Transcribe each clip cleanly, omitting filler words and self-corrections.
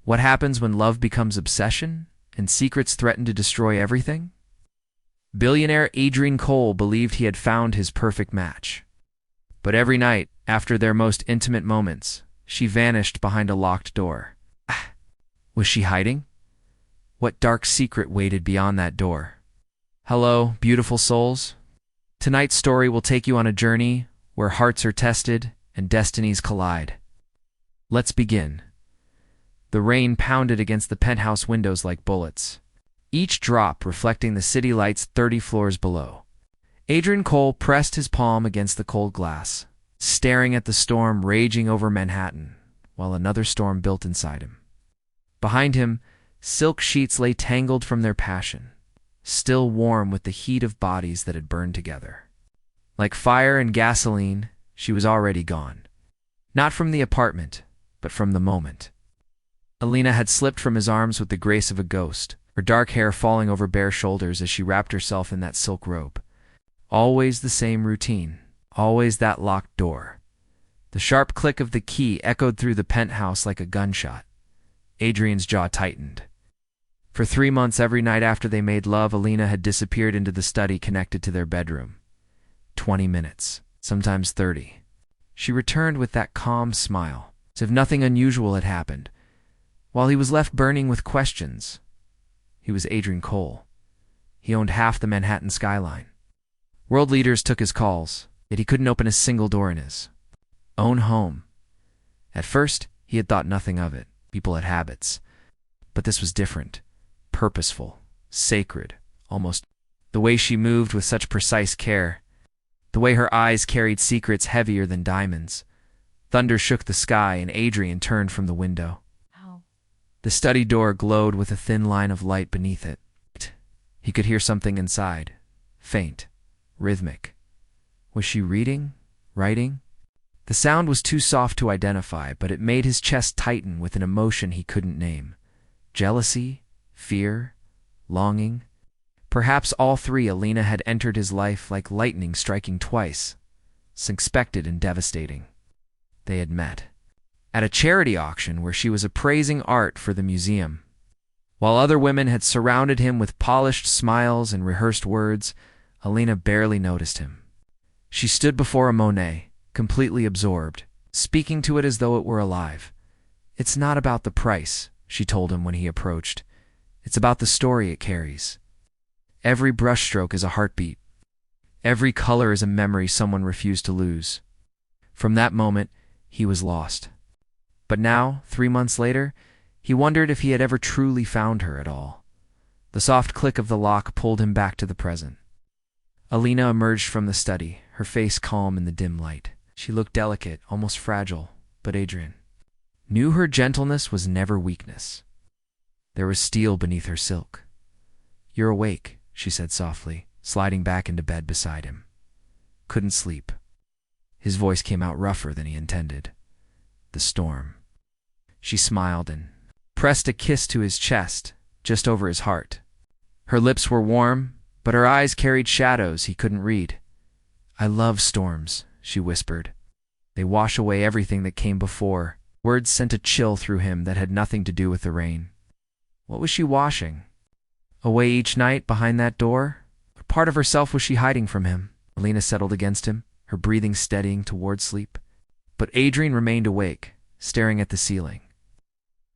What happens when love becomes obsession and secrets threaten to destroy everything? Billionaire Adrien Cole believed he had found his perfect match. But every night, after their most intimate moments, she vanished behind a locked door. Was she hiding? What dark secret waited beyond that door? Hello, beautiful souls. Tonight's story will take you on a journey where hearts are tested and destinies collide. Let's begin. The rain pounded against the penthouse windows like bullets, each drop reflecting the city lights 30 floors below. Adrien Cole pressed his palm against the cold glass, staring at the storm raging over Manhattan, while another storm built inside him. Behind him, silk sheets lay tangled from their passion, still warm with the heat of bodies that had burned together. Like fire and gasoline, she was already gone. Not from the apartment, but from the moment. Alina had slipped from his arms with the grace of a ghost, her dark hair falling over bare shoulders as she wrapped herself in that silk robe. Always the same routine, always that locked door. The sharp click of the key echoed through the penthouse like a gunshot. Adrien's jaw tightened. For 3 months every night after they made love, Alina had disappeared into the study connected to their bedroom. 20 minutes, sometimes 30. She returned with that calm smile, as if nothing unusual had happened, while he was left burning with questions. He was Adrien Cole. He owned half the Manhattan skyline. World leaders took his calls, yet he couldn't open a single door in his own home. At first, he had thought nothing of it. People had habits. But this was different. Purposeful, sacred, almost. The way she moved with such precise care. The way her eyes carried secrets heavier than diamonds. Thunder shook the sky and Adrien turned from the window. The study door glowed with a thin line of light beneath it. He could hear something inside. Faint. Rhythmic. Was she reading? Writing? The sound was too soft to identify, but it made his chest tighten with an emotion he couldn't name. Jealousy? Fear? Longing? Perhaps all three. Alina had entered his life like lightning striking twice. Unexpected and devastating. They had met at a charity auction where she was appraising art for the museum. While other women had surrounded him with polished smiles and rehearsed words, Alina barely noticed him. She stood before a Monet, completely absorbed, speaking to it as though it were alive. "It's not about the price," she told him when he approached. "It's about the story it carries. Every brushstroke is a heartbeat. Every color is a memory someone refused to lose." From that moment, he was lost. But now, 3 months later, he wondered if he had ever truly found her at all. The soft click of the lock pulled him back to the present. Alina emerged from the study, her face calm in the dim light. She looked delicate, almost fragile, but Adrien knew her gentleness was never weakness. There was steel beneath her silk. "You're awake," she said softly, sliding back into bed beside him. "Couldn't sleep." His voice came out rougher than he intended. "The storm." She smiled and pressed a kiss to his chest, just over his heart. Her lips were warm, but her eyes carried shadows he couldn't read. "I love storms," she whispered. "They wash away everything that came before." Words sent a chill through him that had nothing to do with the rain. What was she washing away each night behind that door? What part of herself was she hiding from him? Alina settled against him, her breathing steadying toward sleep. But Adrien remained awake, staring at the ceiling,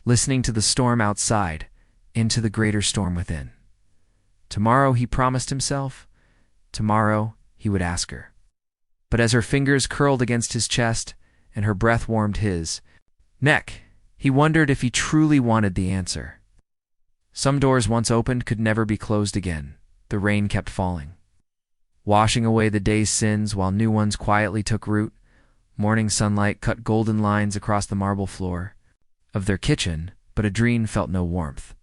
listening to the storm outside, into the greater storm within. Tomorrow, he promised himself, tomorrow he would ask her. But as her fingers curled against his chest and her breath warmed his neck, he wondered if he truly wanted the answer. Some doors once opened could never be closed again. The rain kept falling, washing away the day's sins while new ones quietly took root. Morning sunlight cut golden lines across the marble floor of their kitchen, but Adrien felt no warmth.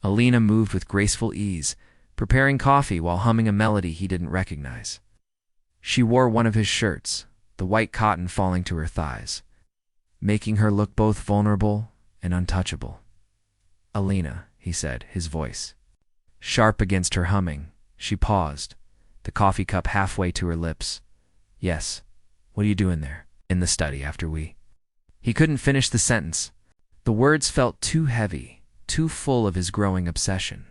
Alina moved with graceful ease, preparing coffee while humming a melody he didn't recognize. She wore one of his shirts, the white cotton falling to her thighs, making her look both vulnerable and untouchable. "Alina," he said, his voice sharp against her humming. She paused, the coffee cup halfway to her lips. "Yes. What are you doing there?" "In the study after we..." He couldn't finish the sentence. The words felt too heavy, too full of his growing obsession.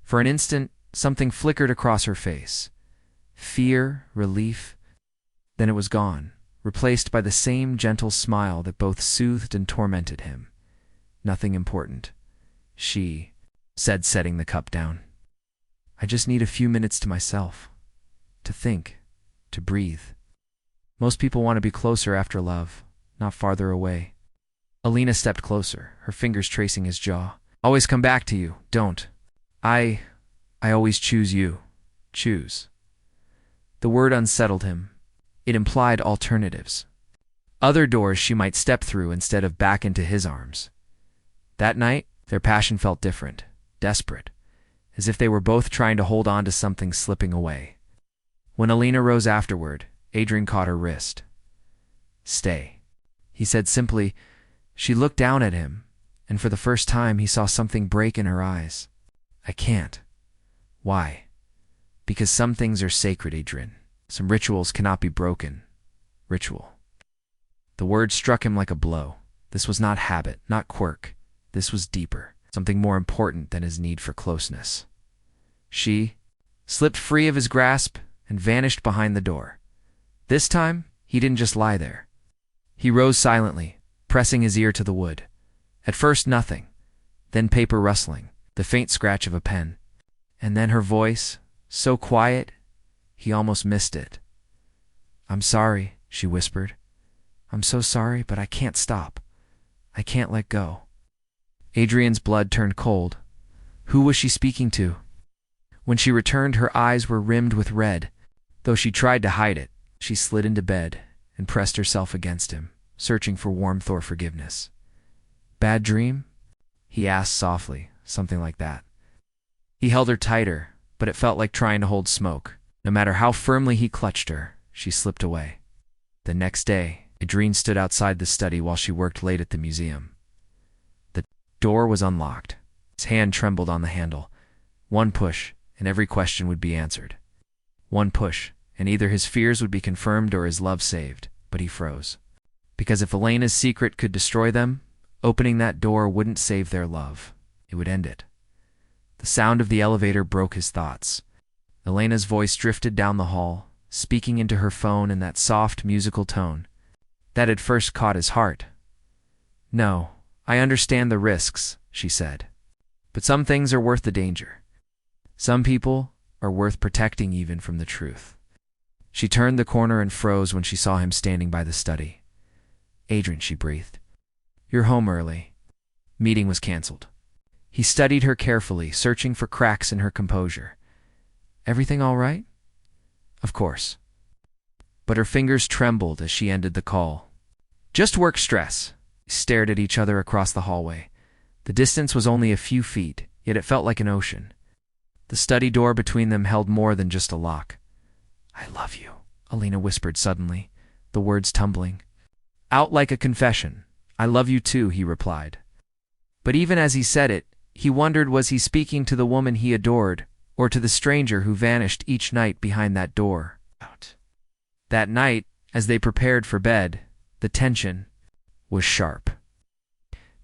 For an instant, something flickered across her face. Fear, relief. Then it was gone, replaced by the same gentle smile that both soothed and tormented him. Nothing important. She said, setting the cup down. I just need a few minutes to myself. To think. To breathe. Most people want to be closer after love, not farther away. Alina stepped closer, her fingers tracing his jaw. Always come back to you. Don't. I always choose you. Choose. The word unsettled him. It implied alternatives. Other doors she might step through instead of back into his arms. That night, their passion felt different, desperate, as if they were both trying to hold on to something slipping away. When Alina rose afterward, Adrien caught her wrist. Stay, he said simply. She looked down at him, and for the first time he saw something break in her eyes. I can't. Why? Because some things are sacred, Adrien. Some rituals cannot be broken. Ritual. The word struck him like a blow. This was not habit, not quirk. This was deeper, something more important than his need for closeness. She slipped free of his grasp and vanished behind the door. This time, he didn't just lie there. He rose silently, pressing his ear to the wood. At first nothing, then paper rustling, the faint scratch of a pen. And then her voice, so quiet, he almost missed it. I'm sorry, she whispered. I'm so sorry, but I can't stop. I can't let go. Adrien's blood turned cold. Who was she speaking to? When she returned, her eyes were rimmed with red. Though she tried to hide it, she slid into bed and pressed herself against him, searching for warmth or forgiveness. Bad dream? He asked softly, something like that. He held her tighter, but it felt like trying to hold smoke. No matter how firmly he clutched her, she slipped away. The next day, Adrien stood outside the study while she worked late at the museum. The door was unlocked. His hand trembled on the handle. One push, and every question would be answered. One push, and either his fears would be confirmed or his love saved, but he froze. Because if Elena's secret could destroy them, opening that door wouldn't save their love. It would end it. The sound of the elevator broke his thoughts. Elena's voice drifted down the hall, speaking into her phone in that soft musical tone that had first caught his heart. No, I understand the risks, she said. But some things are worth the danger. Some people are worth protecting even from the truth. She turned the corner and froze when she saw him standing by the study. Adrien, she breathed. You're home early. Meeting was canceled. He studied her carefully, searching for cracks in her composure. Everything all right? Of course. But her fingers trembled as she ended the call. Just work stress. They stared at each other across the hallway. The distance was only a few feet, yet it felt like an ocean. The study door between them held more than just a lock. I love you, Alina whispered suddenly, the words tumbling. Out like a confession. I love you too, he replied. But even as he said it, he wondered, was he speaking to the woman he adored, or to the stranger who vanished each night behind that door? That night, as they prepared for bed, the tension was sharp.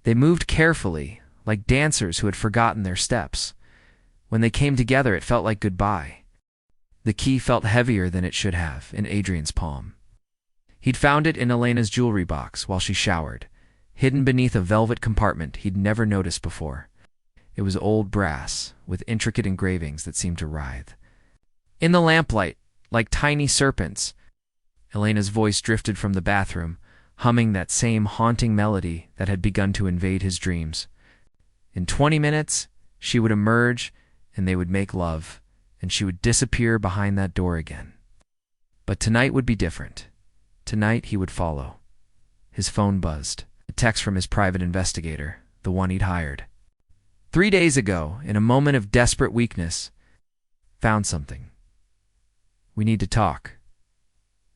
They moved carefully, like dancers who had forgotten their steps. When they came together, it felt like goodbye. The key felt heavier than it should have in Adrien's palm. He'd found it in Elena's jewelry box while she showered, hidden beneath a velvet compartment he'd never noticed before. It was old brass, with intricate engravings that seemed to writhe. In the lamplight, like tiny serpents, Elena's voice drifted from the bathroom, humming that same haunting melody that had begun to invade his dreams. In 20 minutes, she would emerge, and they would make love, and she would disappear behind that door again. But tonight would be different. Tonight he would follow. His phone buzzed, a text from his private investigator, the one he'd hired. 3 days ago, in a moment of desperate weakness, found something. We need to talk.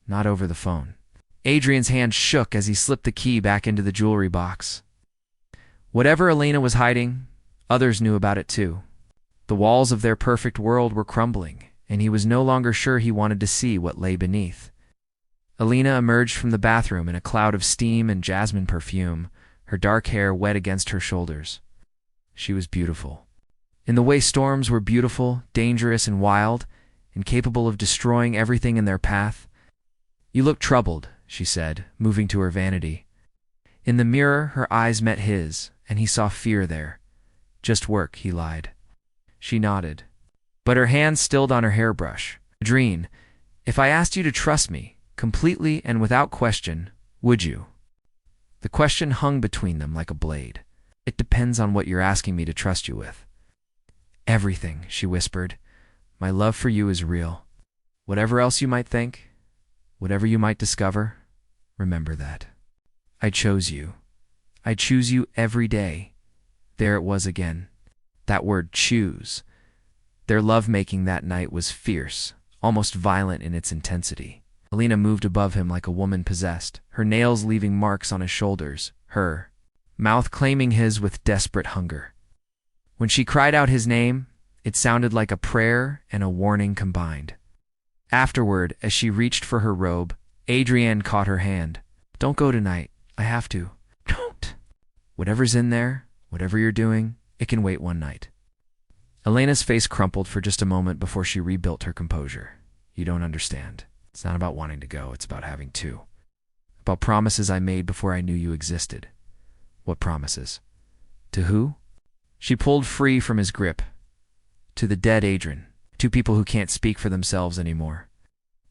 Not over the phone. Adrien's hand shook as he slipped the key back into the jewelry box. Whatever Elena was hiding, others knew about it too. The walls of their perfect world were crumbling, and he was no longer sure he wanted to see what lay beneath. Elena emerged from the bathroom in a cloud of steam and jasmine perfume, her dark hair wet against her shoulders. She was beautiful. In the way storms were beautiful, dangerous, and wild, and capable of destroying everything in their path. "You look troubled," she said, moving to her vanity. In the mirror, her eyes met his, and he saw fear there. "Just work," he lied. She nodded, but her hand stilled on her hairbrush. "Adrien, if I asked you to trust me, completely and without question, would you?" The question hung between them like a blade. "It depends on what you're asking me to trust you with." "Everything," she whispered. "My love for you is real. Whatever else you might think, whatever you might discover, remember that. I chose you. I choose you every day." There it was again. That word, choose. Their lovemaking that night was fierce, almost violent in its intensity. Alina moved above him like a woman possessed, her nails leaving marks on his shoulders, her mouth claiming his with desperate hunger. When she cried out his name, it sounded like a prayer and a warning combined. Afterward, as she reached for her robe, Adrien caught her hand. "Don't go tonight. I have to." "Don't." "Whatever's in there, whatever you're doing, it can wait one night." Elena's face crumpled for just a moment before she rebuilt her composure. "You don't understand. It's not about wanting to go, it's about having to. About promises I made before I knew you existed." "What promises?" "To who?" She pulled free from his grip. "To the dead Adrien. Two people who can't speak for themselves anymore."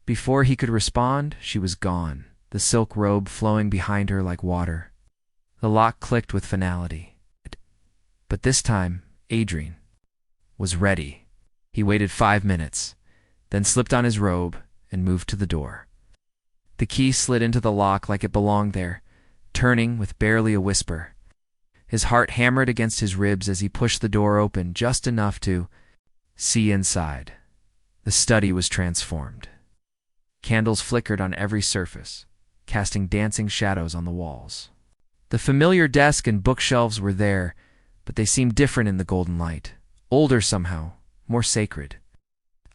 Before he could respond, she was gone, the silk robe flowing behind her like water. The lock clicked with finality. But this time, Adrien was ready. He waited 5 minutes, then slipped on his robe and moved to the door. The key slid into the lock like it belonged there, turning with barely a whisper. His heart hammered against his ribs as he pushed the door open just enough to see inside. The study was transformed. Candles flickered on every surface, casting dancing shadows on the walls. The familiar desk and bookshelves were there, but they seemed different in the golden light, older somehow, more sacred.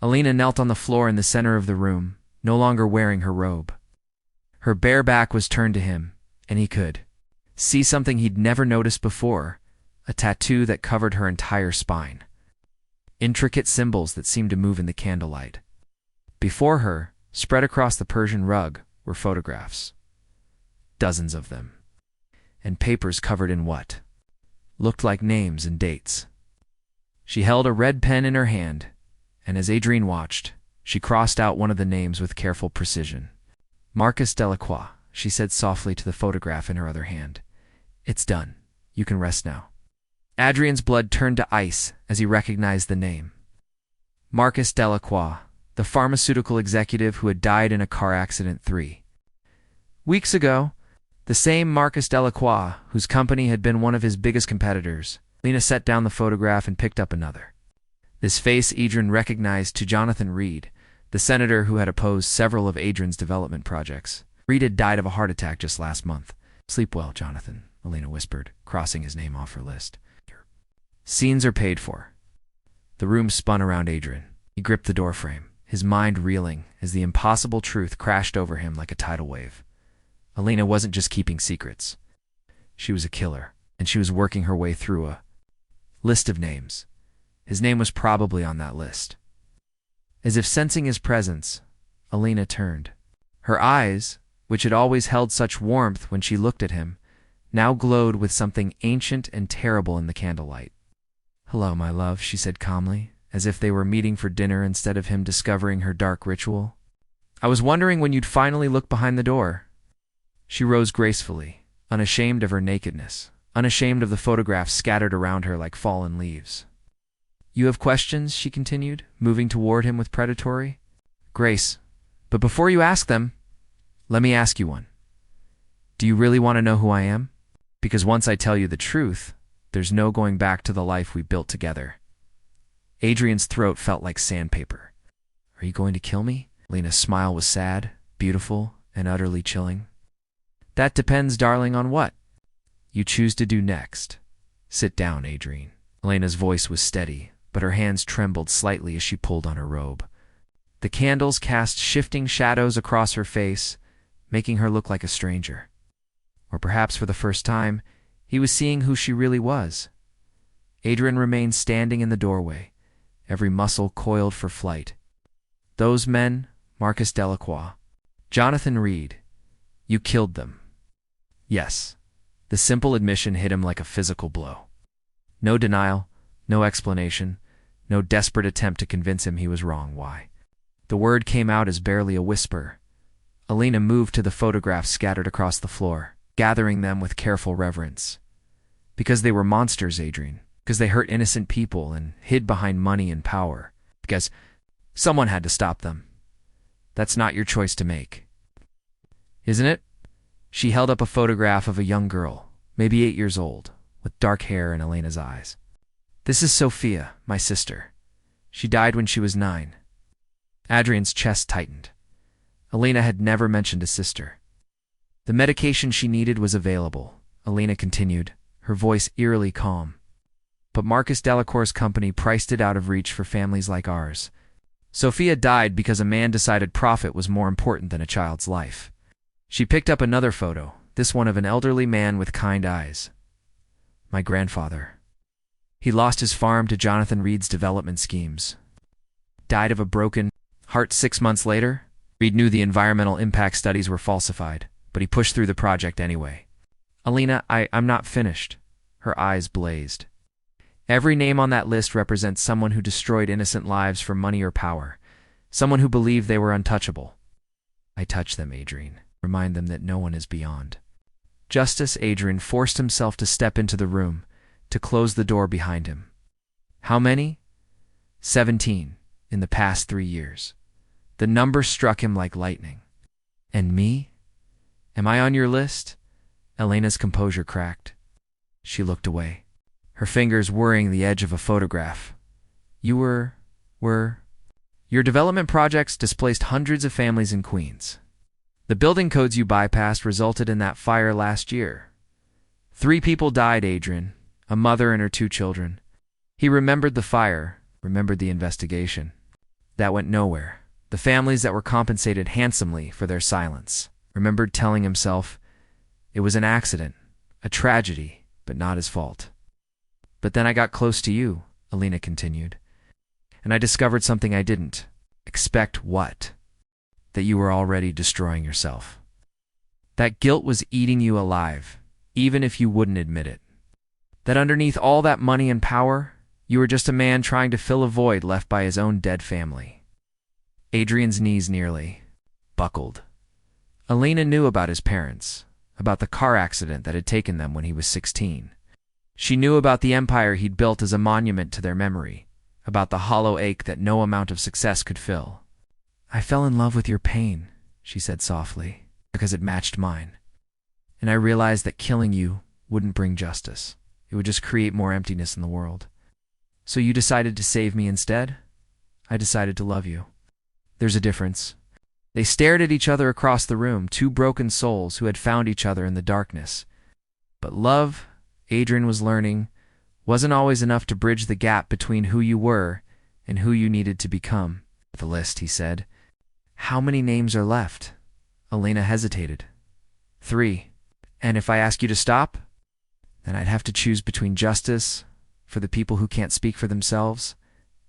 Alina knelt on the floor in the center of the room, no longer wearing her robe. Her bare back was turned to him, and he could see something he'd never noticed before, a tattoo that covered her entire spine. Intricate symbols that seemed to move in the candlelight. Before her, spread across the Persian rug, were photographs. Dozens of them. And papers covered in what looked like names and dates. She held a red pen in her hand, and as Adrien watched, she crossed out one of the names with careful precision. "Marcus Delacroix," she said softly to the photograph in her other hand. "It's done. You can rest now." Adrien's blood turned to ice as he recognized the name. Marcus Delacroix, the pharmaceutical executive who had died in a car accident 3 weeks ago. The same Marcus Delacroix, whose company had been one of his biggest competitors. Lena set down the photograph and picked up another. This face Adrien recognized to Jonathan Reed, the senator who had opposed several of Adrien's development projects. Reed had died of a heart attack just last month. "Sleep well, Jonathan," Elena whispered, crossing his name off her list. "Scenes are paid for." The room spun around Adrien. He gripped the doorframe, his mind reeling as the impossible truth crashed over him like a tidal wave. Elena wasn't just keeping secrets. She was a killer, and she was working her way through a list of names. His name was probably on that list. As if sensing his presence, Elena turned. Her eyes, which had always held such warmth when she looked at him, now glowed with something ancient and terrible in the candlelight. "Hello, my love," she said calmly, as if they were meeting for dinner instead of him discovering her dark ritual. "I was wondering when you'd finally look behind the door." She rose gracefully, unashamed of her nakedness, unashamed of the photographs scattered around her like fallen leaves. "You have questions?" she continued, moving toward him with predatory grace. "But before you ask them, let me ask you one. Do you really want to know who I am? Because once I tell you the truth, there's no going back to the life we built together." Adrien's throat felt like sandpaper. "Are you going to kill me?" Lena's smile was sad, beautiful, and utterly chilling. "That depends, darling, on what you choose to do next. Sit down, Adrien." Elena's voice was steady, but her hands trembled slightly as she pulled on her robe. The candles cast shifting shadows across her face, making her look like a stranger. Or perhaps for the first time, He was seeing who she really was. Adrien remained standing in the doorway, every muscle coiled for flight. Those men, Marcus Delacroix, Jonathan Reed, you killed them. Yes, the simple admission hit him like a physical blow. No denial, no explanation, no desperate attempt to convince him he was wrong. Why? The word came out as barely a whisper. Alina moved to the photographs scattered across the floor, gathering them with careful reverence. Because they were monsters, Adrien. Because they hurt innocent people and hid behind money and power. Because someone had to stop them. That's not your choice to make. Isn't it? She held up a photograph of a young girl, maybe 8 years old, with dark hair in Elena's eyes. This is Sophia, my sister. She died when she was 9. Adrien's chest tightened. Elena had never mentioned a sister. The medication she needed was available, Elena continued, her voice eerily calm. But Marcus Delacroix's company priced it out of reach for families like ours. Sophia died because a man decided profit was more important than a child's life. She picked up another photo, this one of an elderly man with kind eyes. My grandfather. He lost his farm to Jonathan Reed's development schemes. Died of a broken heart 6 months later. Reed knew the environmental impact studies were falsified, but he pushed through the project anyway. Alina, I'm not finished. Her eyes blazed. Every name on that list represents someone who destroyed innocent lives for money or power, someone who believed they were untouchable. I touch them, Adrien. Remind them that no one is beyond. Justice Adrien forced himself to step into the room, to close the door behind him. How many? 17, in the past 3 years. The number struck him like lightning. And me? Am I on your list? Elena's composure cracked. She looked away, her fingers worrying the edge of a photograph. You were... Your development projects displaced hundreds of families in Queens. The building codes you bypassed resulted in that fire last year. 3 people died, Adrien, a mother and her 2 children. He remembered the fire, remembered the investigation. That went nowhere. The families that were compensated handsomely for their silence. Remembered telling himself, it was an accident, a tragedy, but not his fault. But then I got close to you, Elena continued, and I discovered something I didn't expect. What? That you were already destroying yourself. That guilt was eating you alive, even if you wouldn't admit it. That underneath all that money and power, you were just a man trying to fill a void left by his own dead family. Adrien's knees nearly buckled. Elena knew about his parents, about the car accident that had taken them when he was 16. She knew about the empire he'd built as a monument to their memory, about the hollow ache that no amount of success could fill. I fell in love with your pain, she said softly, because it matched mine. And I realized that killing you wouldn't bring justice. It would just create more emptiness in the world. So you decided to save me instead? I decided to love you. There's a difference. They stared at each other across the room, 2 broken souls who had found each other in the darkness. But love, Adrien was learning, wasn't always enough to bridge the gap between who you were and who you needed to become. The list, he said. How many names are left? Elena hesitated. 3. And if I ask you to stop? Then I'd have to choose between justice for the people who can't speak for themselves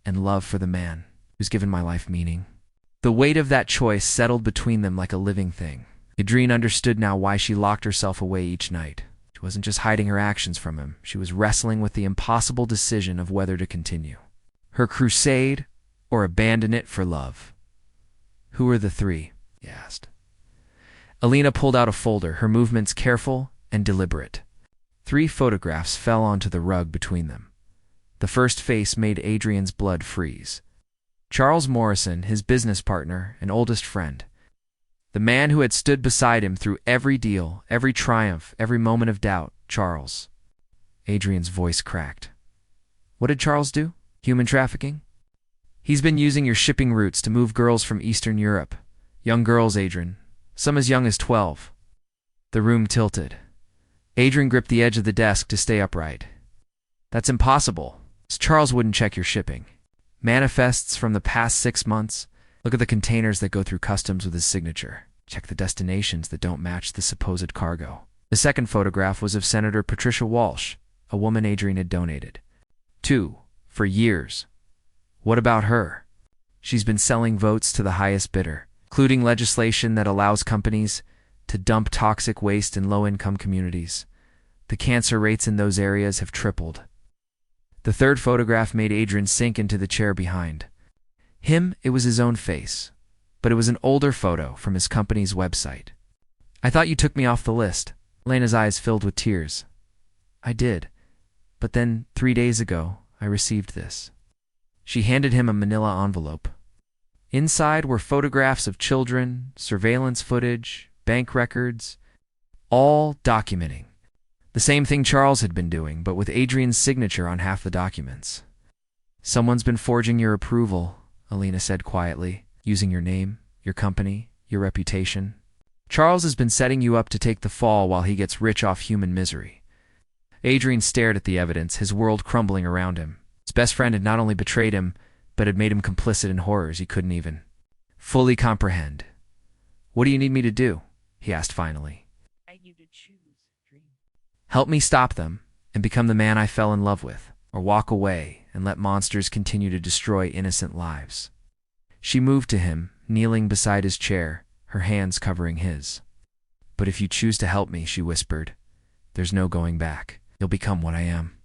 and love for the man who's given my life meaning. The weight of that choice settled between them like a living thing. Adrien understood now why she locked herself away each night. She wasn't just hiding her actions from him. She was wrestling with the impossible decision of whether to continue her crusade or abandon it for love. Who are the 3? He asked. Elena pulled out a folder, her movements careful and deliberate. 3 photographs fell onto the rug between them. The first face made Adrien's blood freeze. Charles Morrison, his business partner and oldest friend. The man who had stood beside him through every deal, every triumph, every moment of doubt. Charles. Adrien's voice cracked. What did Charles do? Human trafficking? He's been using your shipping routes to move girls from Eastern Europe. Young girls, Adrien. Some as young as 12. The room tilted. Adrien gripped the edge of the desk to stay upright. That's impossible. Charles wouldn't check your shipping. Manifests from the past 6 months. Look at the containers that go through customs with his signature. Check the destinations that don't match the supposed cargo. The second photograph was of Senator Patricia Walsh, a woman Adrien had donated to for years. What about her? She's been selling votes to the highest bidder, including legislation that allows companies to dump toxic waste in low-income communities. The cancer rates in those areas have tripled. The third photograph made Adrien sink into the chair behind him. It was his own face, but it was an older photo from his company's website. I thought you took me off the list. Elena's eyes filled with tears. I did, but then 3 days ago, I received this. She handed him a manila envelope. Inside were photographs of children, surveillance footage, bank records, all documenting the same thing Charles had been doing, but with Adrien's signature on half the documents. Someone's been forging your approval, Elena said quietly, using your name, your company, your reputation. Charles has been setting you up to take the fall while he gets rich off human misery. Adrien stared at the evidence, his world crumbling around him. His best friend had not only betrayed him, but had made him complicit in horrors he couldn't even fully comprehend. What do you need me to do? He asked finally. I need you to choose, Dream. Help me stop them and become the man I fell in love with, or walk away and let monsters continue to destroy innocent lives. She moved to him, kneeling beside his chair, her hands covering his. But if you choose to help me, she whispered, there's no going back. You'll become what I am.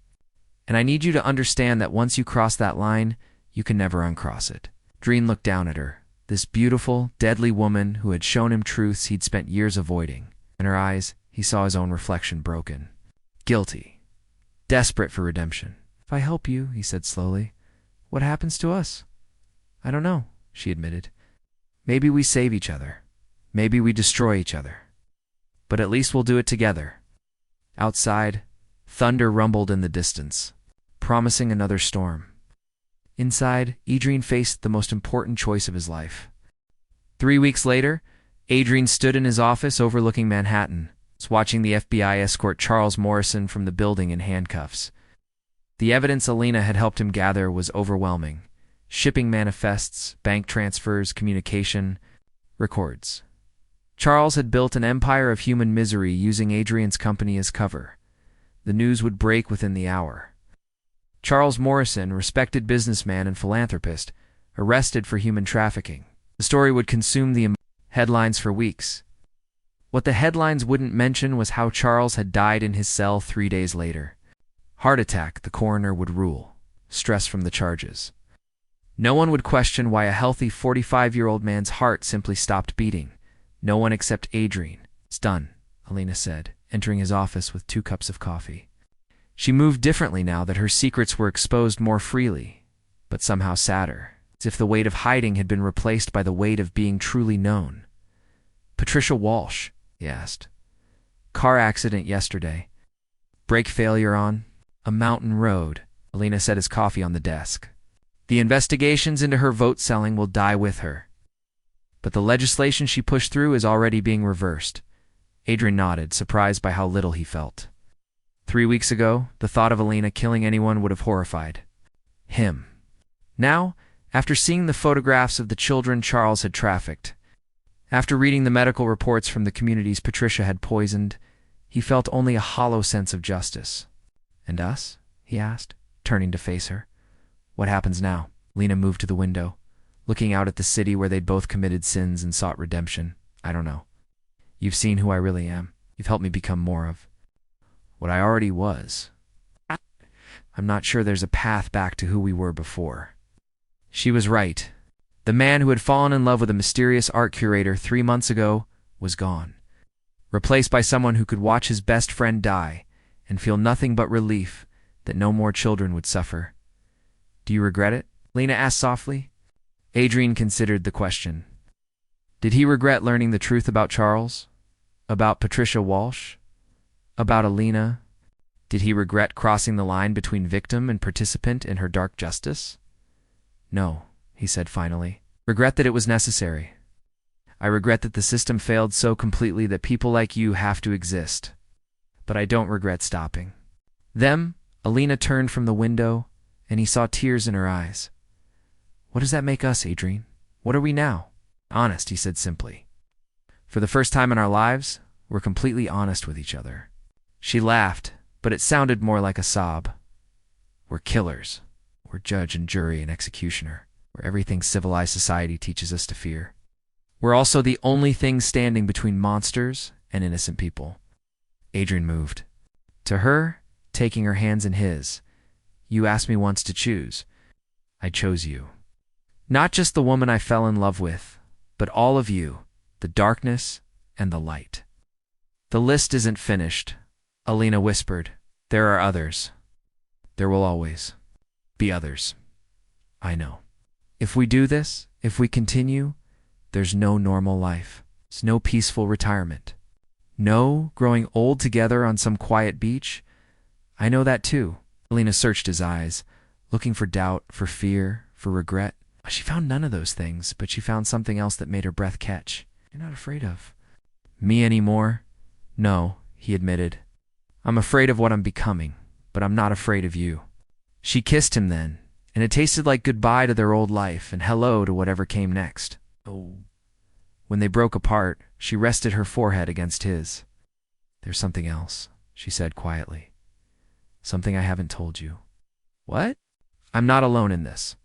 And I need you to understand that once you cross that line, you can never uncross it. Adrien looked down at her, this beautiful, deadly woman who had shown him truths he'd spent years avoiding. In her eyes, he saw his own reflection broken. Guilty. Desperate for redemption. If I help you, he said slowly, what happens to us? I don't know, she admitted. Maybe we save each other. Maybe we destroy each other. But at least we'll do it together. Outside, thunder rumbled in the distance, promising another storm. Inside, Adrien faced the most important choice of his life. 3 weeks later, Adrien stood in his office overlooking Manhattan, watching the FBI escort Charles Morrison from the building in handcuffs. The evidence Elena had helped him gather was overwhelming. Shipping manifests, bank transfers, communication, records. Charles had built an empire of human misery using Adrien's company as cover. The news would break within the hour. Charles Morrison, respected businessman and philanthropist, arrested for human trafficking. The story would consume the headlines for weeks. What the headlines wouldn't mention was how Charles had died in his cell 3 days later. Heart attack, the coroner would rule. Stress from the charges. No one would question why a healthy 45-year-old man's heart simply stopped beating. No one except Adrien. It's done, Elena said, entering his office with 2 cups of coffee. She moved differently now that her secrets were exposed more freely, but somehow sadder, as if the weight of hiding had been replaced by the weight of being truly known. Patricia Walsh, he asked. Car accident yesterday. Brake failure on a mountain road. Elena set his coffee on the desk. The investigations into her vote selling will die with her. But the legislation she pushed through is already being reversed. Adrien nodded, surprised by how little he felt. 3 weeks ago, the thought of Elena killing anyone would have horrified him. Now, after seeing the photographs of the children Charles had trafficked, after reading the medical reports from the communities Patricia had poisoned, he felt only a hollow sense of justice. And us? He asked, turning to face her. What happens now? Lena moved to the window, looking out at the city where they'd both committed sins and sought redemption. I don't know. You've seen who I really am. You've helped me become more of what I already was. I'm not sure there's a path back to who we were before. She was right. The man who had fallen in love with a mysterious art curator 3 months ago was gone, replaced by someone who could watch his best friend die and feel nothing but relief that no more children would suffer. Do you regret it? Lena asked softly. Adrien considered the question. Did he regret learning the truth about Charles? About Patricia Walsh? About Elena? Did he regret crossing the line between victim and participant in her dark justice? No, he said finally. Regret that it was necessary. I regret that the system failed so completely that people like you have to exist. But I don't regret stopping. Them, Elena turned from the window, and he saw tears in her eyes. What does that make us, Adrien? What are we now? Honest, he said simply. For the first time in our lives, We're completely honest with each other." She laughed, but it sounded more like a sob. "We're killers. We're judge and jury and executioner. We're everything civilized society teaches us to fear. We're also the only thing standing between monsters and innocent people." Adrien moved. To her, taking her hands in his, "You asked me once to choose. I chose you. Not just the woman I fell in love with, but all of you, the darkness and the light." "The list isn't finished," Alina whispered. "There are others. There will always be others. I know. If we do this, if we continue, there's no normal life. There's no peaceful retirement. No growing old together on some quiet beach. I know that too." Alina searched his eyes, looking for doubt, for fear, for regret. She found none of those things, but she found something else that made her breath catch. "You're not afraid of me anymore?" "No," he admitted. "I'm afraid of what I'm becoming, but I'm not afraid of you." She kissed him then, and it tasted like goodbye to their old life and hello to whatever came next. Oh. When they broke apart, she rested her forehead against his. "There's something else," she said quietly. "Something I haven't told you." "What?" "I'm not alone in this.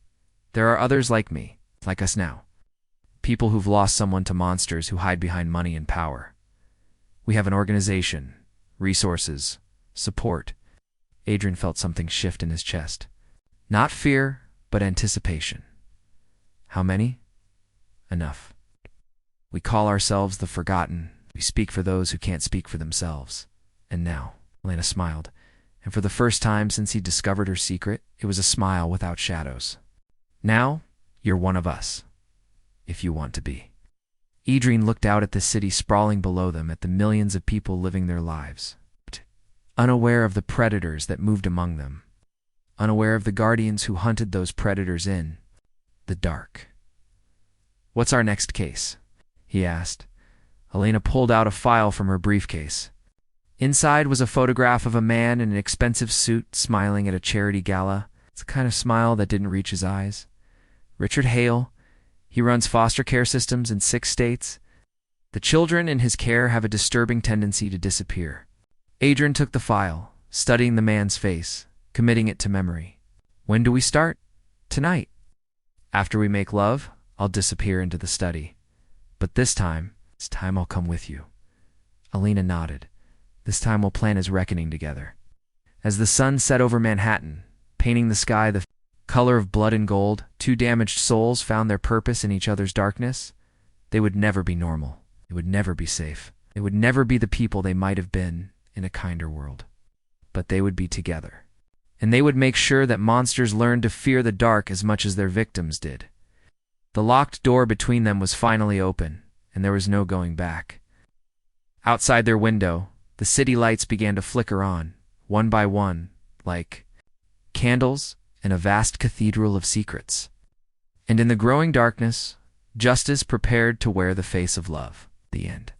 There are others like me, like us now. People who've lost someone to monsters who hide behind money and power. We have an organization, resources, support." Adrien felt something shift in his chest. Not fear, but anticipation. "How many?" "Enough. We call ourselves the Forgotten. We speak for those who can't speak for themselves. And now," Elena smiled, and for the first time since he discovered her secret, it was a smile without shadows. "Now, you're one of us, if you want to be." Adrien looked out at the city sprawling below them, at the millions of people living their lives, unaware of the predators that moved among them, unaware of the guardians who hunted those predators in the dark. "What's our next case?" he asked. Elena pulled out a file from her briefcase. Inside was a photograph of a man in an expensive suit smiling at a charity gala. It's the kind of smile that didn't reach his eyes. Richard Hale. He runs foster care systems in 6 states. The children in his care have a disturbing tendency to disappear. Adrien took the file, studying the man's face, committing it to memory. "When do we start?" "Tonight. After we make love, I'll disappear into the study. But this time I'll come with you." Alina nodded. "This time we'll plan his reckoning together." As the sun set over Manhattan, painting the sky the color of blood and gold, 2 damaged souls found their purpose in each other's darkness. They would never be normal. They would never be safe. They would never be the people they might have been in a kinder world. But they would be together. And they would make sure that monsters learned to fear the dark as much as their victims did. The locked door between them was finally open, and there was no going back. Outside their window, the city lights began to flicker on, one by one, like candles in a vast cathedral of secrets. And in the growing darkness, justice prepared to wear the face of love. The end.